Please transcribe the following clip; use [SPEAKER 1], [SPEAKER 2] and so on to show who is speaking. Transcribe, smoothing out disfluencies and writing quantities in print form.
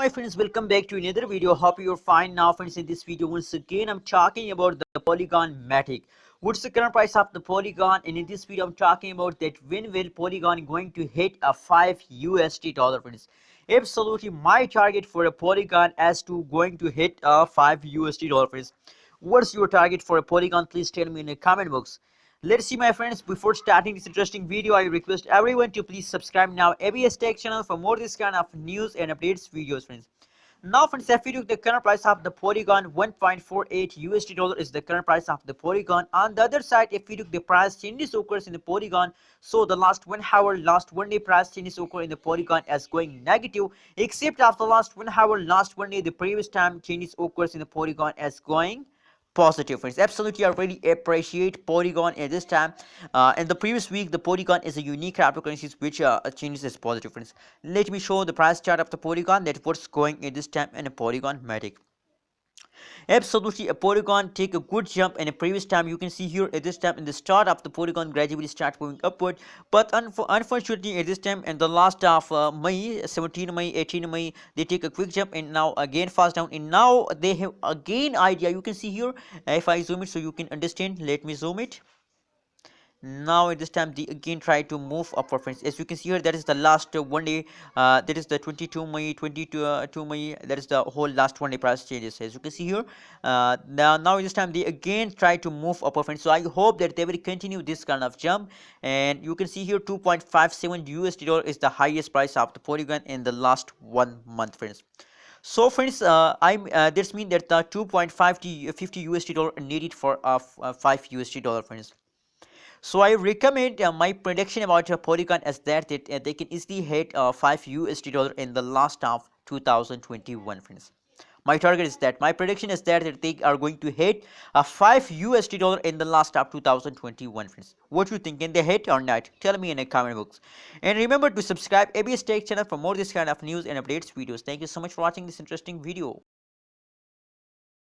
[SPEAKER 1] My friends, welcome back to another video. Hope you're fine now, friends. In this video, once again, I'm talking about the Polygon Matic. What's the current price of the Polygon? And in this video, I'm talking about that when will Polygon going to hit a 5 USD dollar, friends. Absolutely, my target for a Polygon as to going to hit a 5 USD dollar, friends. What's your target for a Polygon? Please tell me in the comment box. Let's see, my friends. Before starting this interesting video, I request everyone to please subscribe now ABS Tech channel for more this kind of news and updates videos, friends. Now, friends, if you look the current price of the Polygon, 1.48 USD dollar is the current price of the Polygon. On the other side, if you look the price changes occurs in the Polygon, so the last 1 hour, last 1 day price changes occur in the Polygon as going negative, except after last 1 hour, last 1 day, the previous time changes occurs in the Polygon as going positive, friends. Absolutely, I really appreciate Polygon at this time. In the previous week, the Polygon is a unique cryptocurrency which changes as positive, friends. Let me show the price chart of the Polygon, that what's going at this time in a Polygon Matic. Absolutely, a Polygon take a good jump in a previous time. You can see here at this time in the start of the Polygon gradually start moving upward, but unfortunately at this time in the last of May, 17 May, 18 May, they take a quick jump and now again fast down, and now they have again idea. You can see here, if I zoom it so you can understand, let me zoom it. Now at this time they again try to move upward, friends. As you can see here, that is the last 1 day, that is the 22 May, 22 2 May, that is the whole last 1 day price changes. As you can see here, now at this time they again try to move upward, friends. So I hope that they will continue this kind of jump, and you can see here 2.57 USD dollar is the highest price of the Polygon in the last 1 month, friends. So friends, this means that the 2.50 USD dollar needed for 5 USD dollar, friends. So I recommend, my prediction about Polygon is that they can easily hit 5 USD dollar in the last of 2021, friends. My target is that, my prediction is that they are going to hit a 5 USD dollar in the last of 2021, friends. What do you think? Can they hit or not? Tell me in the comment box. And remember to subscribe ABS Tech channel for more this kind of news and updates videos. Thank you so much for watching this interesting video.